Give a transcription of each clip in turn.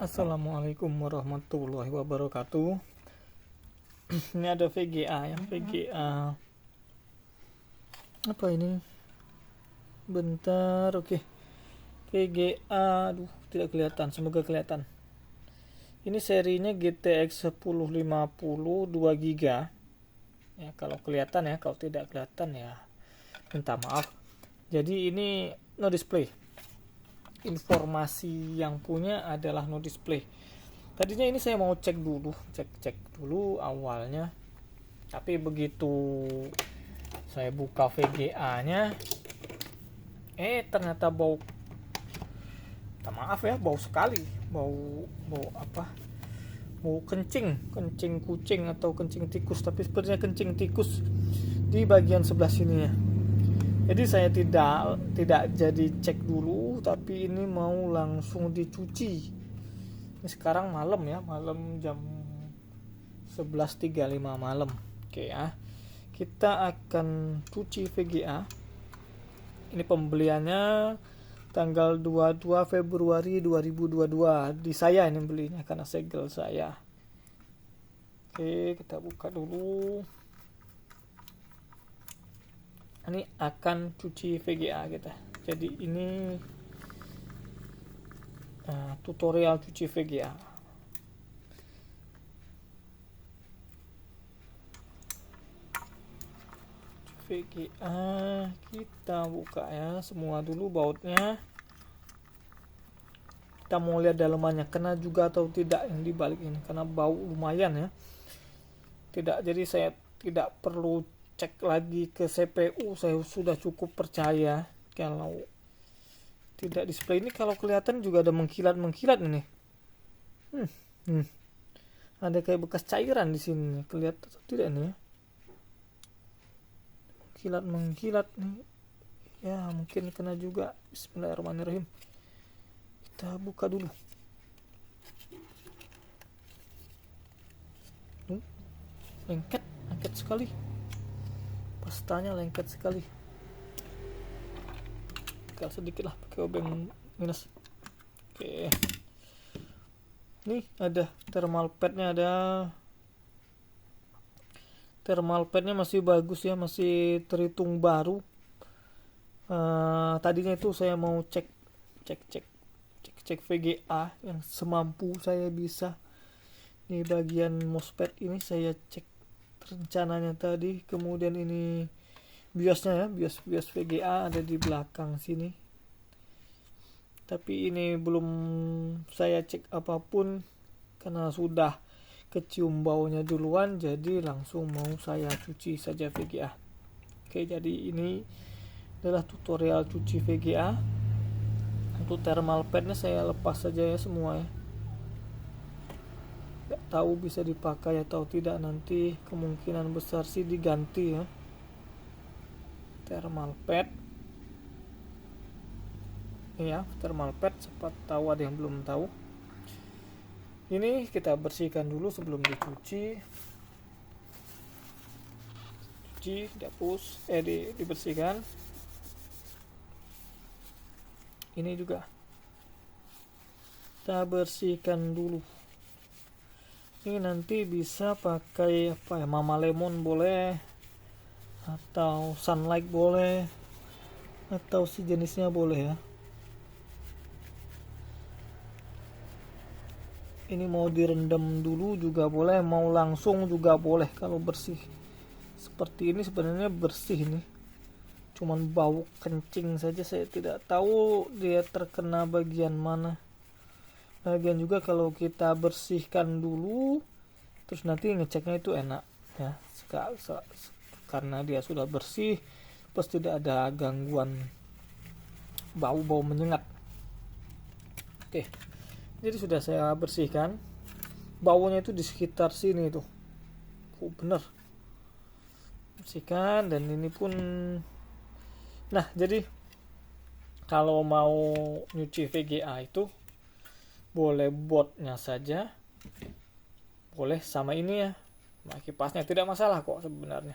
Assalamualaikum warahmatullahi wabarakatuh. Ini ada VGA ya, VGA apa ini? Bentar, oke. VGA, aduh, tidak kelihatan. Semoga kelihatan. Ini serinya GTX 1050 2 GB. Ya, kalau kelihatan ya, kalau tidak kelihatan ya minta maaf. Jadi ini no display. Informasi yang punya adalah no display. Tadinya ini saya mau cek dulu awalnya, tapi begitu saya buka VGA-nya, ternyata bau, maaf ya, bau sekali, bau apa? Bau kencing kucing atau kencing tikus, tapi sepertinya kencing tikus di bagian sebelah sini ya. Jadi saya tidak jadi cek dulu, tapi ini mau langsung dicuci. Ini sekarang malam ya, malam jam 11.35 malam. Oke ya. Kita akan cuci VGA. Ini pembeliannya tanggal 22 Februari 2022. Di saya ini belinya karena segel saya. Oke, kita buka dulu. Ini akan cuci VGA kita. Jadi ini tutorial cuci VGA. VGA kita buka ya, semua dulu bautnya. Kita mau lihat dalamannya kena juga atau tidak yang dibalik ini, karena bau lumayan ya. Tidak, jadi saya tidak perlu cek lagi ke CPU, saya sudah cukup percaya. Kalau tidak display ini, kalau kelihatan juga ada mengkilat ini. Ada kayak bekas cairan di sini, kelihatan atau tidak nih? Mengkilat nih. Ya, mungkin kena juga. Bismillahirrahmanirrahim. Kita buka dulu. Lengket sekali. Pastanya lengket sekali. Tinggal sedikit lah pakai obeng minus. Oke. Nih ada thermal padnya, thermal padnya masih bagus ya, masih terhitung baru. Tadinya itu saya mau cek VGA yang semampu saya bisa. Di bagian MOSFET ini saya cek rencananya tadi. Kemudian ini BIOSnya ya, BIOS VGA ada di belakang sini. Tapi ini belum saya cek apapun karena sudah kecium baunya duluan, jadi langsung mau saya cuci saja VGA. Oke, jadi ini adalah tutorial cuci VGA. Untuk thermal padnya saya lepas saja ya semua ya. Gak tahu bisa dipakai atau tidak, nanti kemungkinan besar sih diganti ya. Thermal pad ya, thermal pad, siapa tahu ada yang belum tahu. Ini kita bersihkan dulu sebelum dicuci. Dihapus, dibersihkan. Ini juga kita bersihkan dulu. Ini nanti bisa pakai apa ya, Mama Lemon boleh, atau Sunlight boleh, atau sejenisnya boleh ya. Ini mau direndam dulu juga boleh, mau langsung juga boleh. Kalau bersih seperti ini sebenarnya bersih nih, cuman bau kencing saja, saya tidak tahu dia terkena bagian mana. Bagian juga kalau kita bersihkan dulu terus nanti ngeceknya itu enak ya, karena dia sudah bersih, terus tidak ada gangguan bau menyengat. Oke, jadi sudah saya bersihkan. Baunya itu di sekitar sini tuh. Bener. Bersihkan, dan ini pun. Nah, jadi kalau mau nyuci VGA itu boleh botnya saja, boleh sama ini ya, nah, kipasnya tidak masalah kok sebenarnya.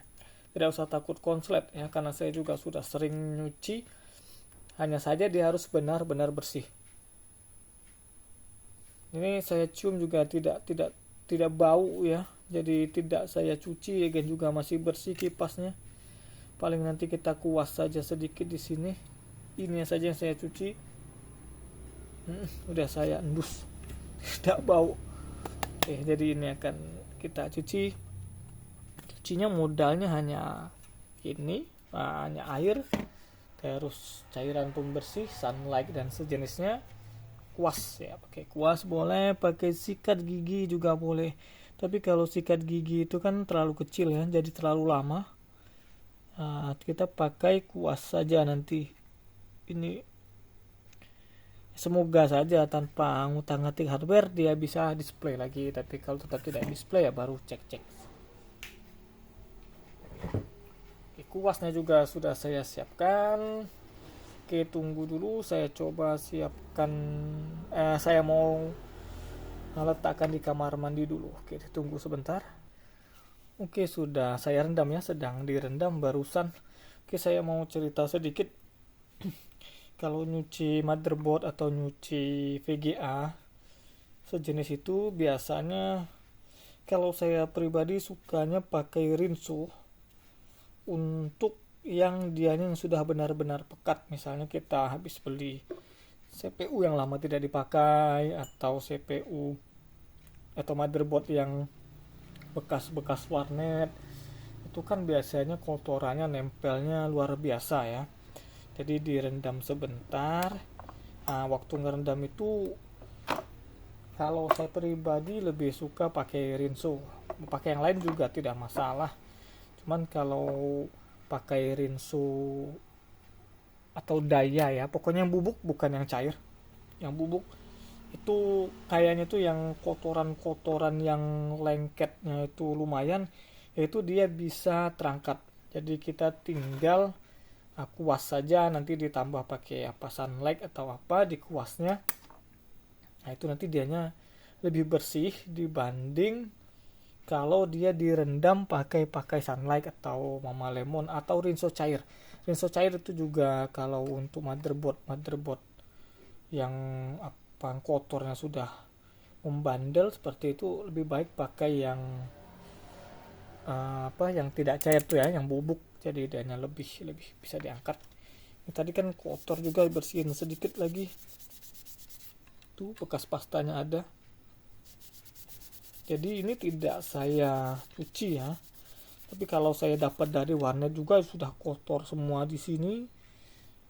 Tidak usah takut konslet ya, karena saya juga sudah sering nyuci. Hanya saja dia harus benar-benar bersih. Ini saya cium juga tidak bau ya, jadi tidak saya cuci dan juga masih bersih kipasnya. Paling nanti kita kuas saja sedikit di sini. Ini saja yang saya cuci. Udah saya endus, tidak bau. Oke, jadi ini akan kita cuci. Cucinya modalnya hanya ini, hanya air, terus cairan pembersih, sunlight dan sejenisnya. Kuas ya, pakai kuas boleh, pakai sikat gigi juga boleh. Tapi kalau sikat gigi itu kan terlalu kecil ya, jadi terlalu lama. Kita pakai kuas saja nanti. Ini semoga saja tanpa ngutang-ngatik hardware dia bisa display lagi. Tapi kalau tetap tidak display ya baru cek-cek. Kuasnya juga sudah saya siapkan. Oke, tunggu dulu, saya coba siapkan. Saya mau letakkan di kamar mandi dulu. Oke, tunggu sebentar. Oke, sudah saya rendam ya, sedang direndam barusan. Oke, saya mau cerita sedikit. Kalau nyuci motherboard atau nyuci VGA sejenis itu biasanya kalau saya pribadi sukanya pakai rinso untuk yang dianya yang sudah benar-benar pekat. Misalnya kita habis beli CPU yang lama tidak dipakai, atau CPU atau motherboard yang bekas-bekas warnet, itu kan biasanya kotorannya nempelnya luar biasa ya. Jadi direndam sebentar. Waktu ngerendam itu kalau saya pribadi lebih suka pakai rinso. Pakai yang lain juga tidak masalah. Cuman kalau pakai rinso atau daya ya, pokoknya yang bubuk bukan yang cair. Yang bubuk itu kayaknya tuh yang kotoran-kotoran yang lengketnya itu lumayan, yaitu dia bisa terangkat. Jadi kita tinggal kuas saja, nanti ditambah pakai apa sunlight atau apa di kuasnya. Nah itu nanti dianya lebih bersih dibanding kalau dia direndam pakai sunlight atau mama lemon atau rinso cair. Rinso cair itu juga kalau untuk motherboard yang apa kotornya sudah membandel seperti itu, lebih baik pakai yang yang tidak cair tuh ya, yang bubuk, jadi dianya lebih bisa diangkat. Ini tadi kan kotor juga, bersihin sedikit lagi. Tuh bekas pastanya ada. Jadi ini tidak saya cuci ya. Tapi kalau saya dapat dari warnet juga sudah kotor semua di sini.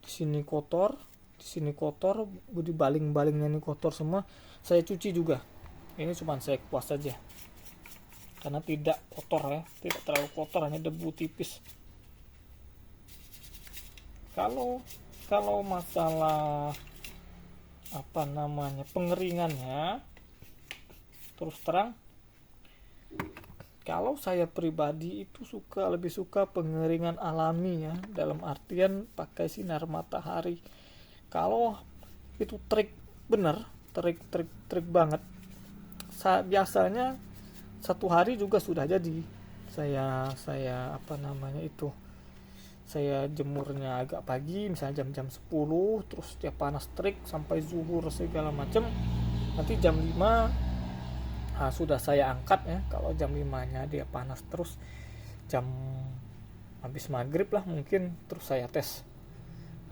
Di sini kotor, di sini kotor, di baling-balingnya ini kotor semua. Saya cuci juga. Ini cuma saya kuas saja. Karena tidak kotor ya, tidak terlalu kotor, hanya debu tipis. Kalau masalah pengeringannya, terus terang kalau saya pribadi itu lebih suka pengeringan alami ya, dalam artian pakai sinar matahari. Kalau itu trik banget. Biasanya 1 hari juga sudah jadi. Saya saya jemurnya agak pagi, misalnya jam 10, terus dia panas terik sampai zuhur segala macam. Nanti jam 5 sudah saya angkat ya. Kalau jam 5-nya dia panas terus, jam habis maghrib lah mungkin, terus saya tes.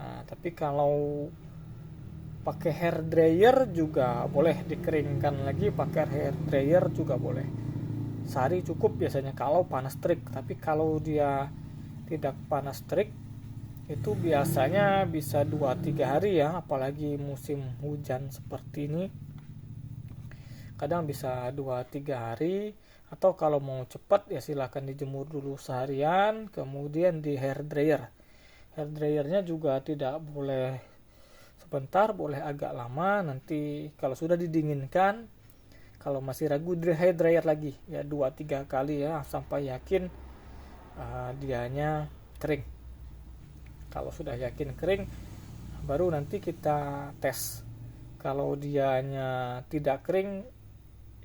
Tapi kalau pakai hair dryer juga boleh, dikeringkan lagi pakai hair dryer juga boleh. Sehari cukup biasanya kalau panas terik. Tapi kalau dia tidak panas terik itu biasanya bisa 2-3 hari ya, apalagi musim hujan seperti ini. Kadang bisa 2-3 hari. Atau kalau mau cepat ya silahkan dijemur dulu seharian, kemudian di hair dryer. Hair dryernya juga tidak boleh sebentar, boleh agak lama. Nanti kalau sudah didinginkan, kalau masih ragu, di hair dryer lagi ya 2-3 kali ya, sampai yakin dianya kering. Kalau sudah yakin kering, baru nanti kita tes. Kalau dianya tidak kering,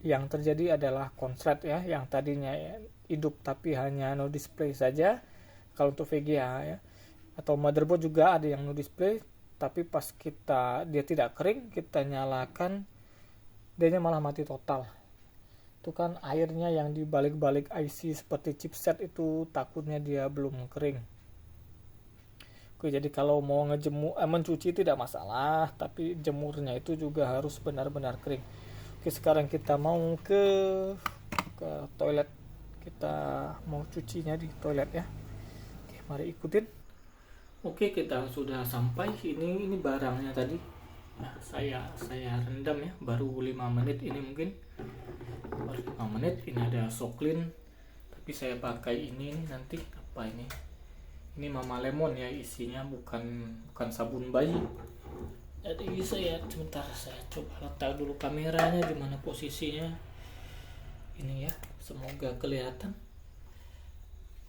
yang terjadi adalah konslet ya, yang tadinya hidup tapi hanya no display saja. Kalau untuk VGA ya, atau motherboard juga ada yang no display, tapi pas dia tidak kering, kita nyalakan dia malah mati total. Itu kan airnya yang di balik-balik IC seperti chipset itu takutnya dia belum kering. Oke, jadi kalau mau mencuci tidak masalah, tapi jemurnya itu juga harus benar-benar kering. Oke, sekarang kita mau ke toilet. Kita mau cucinya di toilet ya. Oke, mari ikutin. Oke, kita sudah sampai. Ini barangnya tadi. Nah, saya rendam ya, baru 5 menit ini mungkin. Baru 5 menit. Ini ada Soklin. Tapi saya pakai ini nanti apa ini? Ini Mama Lemon ya, isinya bukan sabun bayi. Jadi sebentar saya coba letak dulu kameranya di mana posisinya. Ini ya, semoga kelihatan.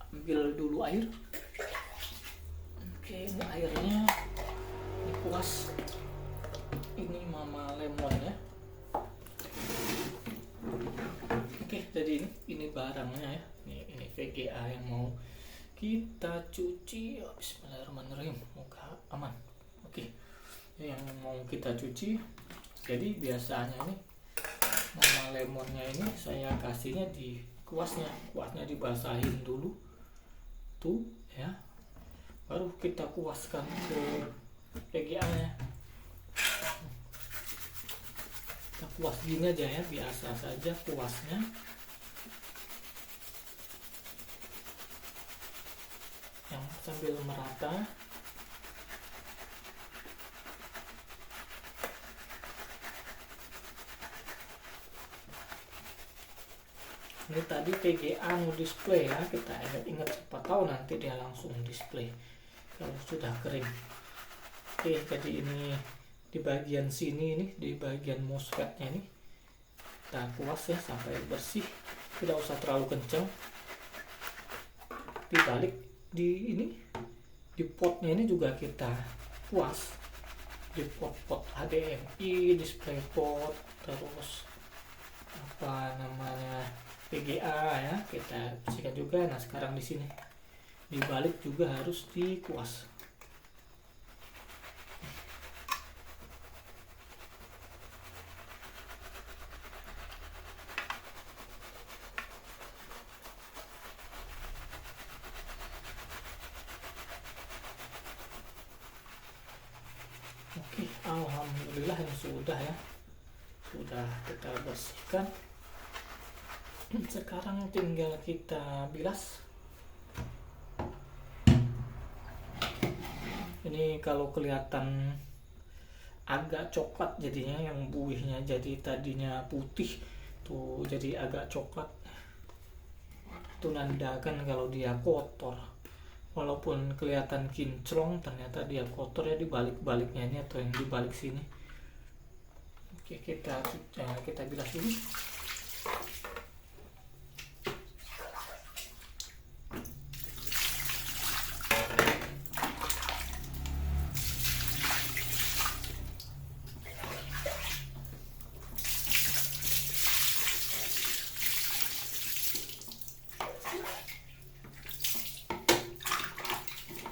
Ambil dulu air. Oke, ini airnya. Ini kuas. Ini Mama Lemon ya. Oke, jadi ini barangnya ya. Ini VGA yang mau kita cuci. Bismillahirrahmanirrahim, moga aman. Oke, yang mau kita cuci. Jadi biasanya ini Mama Lemonnya ini saya kasihnya di kuasnya dibasahin dulu tuh ya, baru kita kuaskan ke VGA nya. Kita kuas gini aja ya, biasa saja kuasnya. Yang sambil merata. Ini tadi VGA mau display ya, kita ingat siapa tahu nanti dia langsung display kalau sudah kering. Oke, jadi ini di bagian sini nih, di bagian MOSFET-nya nih kita kuas ya sampai bersih, tidak usah terlalu kencang. Dibalik di potnya ini juga kita kuas, di pot HDMI, DisplayPort, terus apa namanya VGA ya, kita bersihkan juga. Nah, sekarang di sini dibalik juga harus dikuas. Oke, alhamdulillah ini sudah ya, sudah kita bersihkan. Sekarang tinggal kita bilas. Ini kalau kelihatan agak coklat jadinya, yang buihnya jadi tadinya putih tuh jadi agak coklat, itu nandakan kalau dia kotor. Walaupun kelihatan kinclong, ternyata dia kotor ya di balik-baliknya ini atau yang di balik sini. Oke, kita bilas dulu.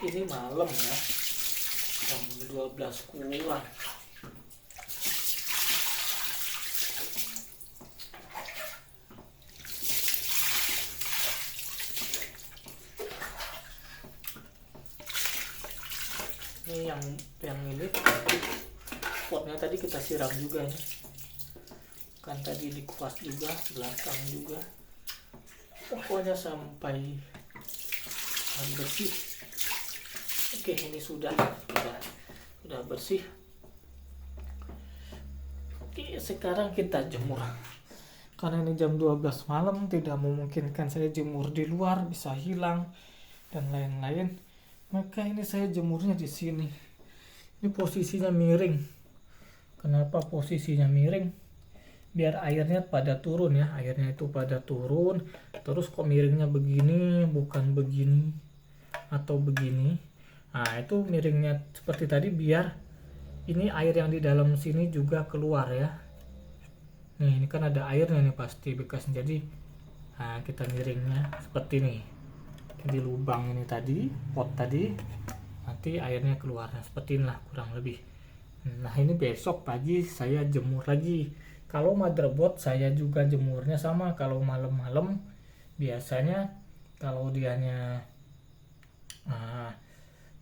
Ini malam ya, jam 12 kurang. Ini yang ini potnya tadi kita siram juga ya, kan tadi dikuas juga, belakang juga, pokoknya sampai bersih. Oke, ini sudah bersih. Oke, sekarang kita jemur. Karena ini jam 12 malam, tidak memungkinkan saya jemur di luar, bisa hilang dan lain-lain. Maka ini saya jemurnya di sini. Ini posisinya miring. Kenapa posisinya miring? Biar airnya pada turun ya, airnya itu pada turun. Terus kok miringnya begini, bukan begini atau begini. Nah, itu miringnya seperti tadi biar ini air yang di dalam sini juga keluar ya. Nih, ini kan ada airnya nih pasti bekas. Jadi nah, kita miringnya seperti ini. Di lubang ini tadi, pot tadi, nanti airnya keluar. Nah, seperti inilah kurang lebih. Nah, ini besok pagi saya jemur lagi. Kalau motherboard saya juga jemurnya sama, kalau malam-malam biasanya kalau dianya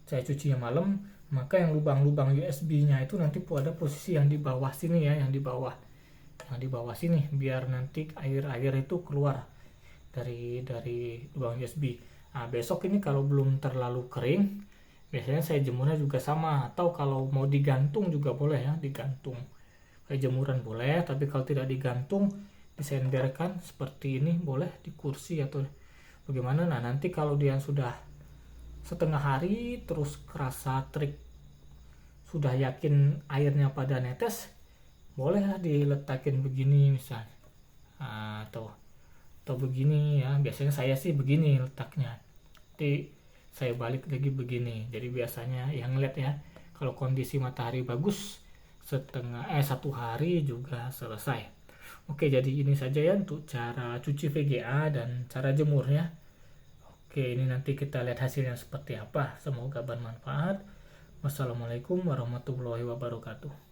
saya cucinya malam, maka yang lubang-lubang USB-nya itu nanti ada posisi yang di bawah sini ya, yang di bawah sini, biar nanti air itu keluar dari lubang USB. Nah, besok ini kalau belum terlalu kering, biasanya saya jemurnya juga sama, atau kalau mau digantung juga boleh ya, digantung kayak jemuran boleh, tapi kalau tidak digantung disenderkan seperti ini boleh di kursi atau bagaimana. Nah, nanti kalau dia sudah setengah hari terus kerasa trik, sudah yakin airnya pada netes, bolehlah diletakin begini misalnya, atau begini ya. Biasanya saya sih begini letaknya, nanti saya balik lagi begini. Jadi biasanya yang ngeliat ya, kalau kondisi matahari bagus, satu hari juga selesai. Oke, jadi ini saja ya untuk cara cuci VGA dan cara jemurnya. Oke, ini nanti kita lihat hasilnya seperti apa. Semoga bermanfaat. Wassalamualaikum warahmatullahi wabarakatuh.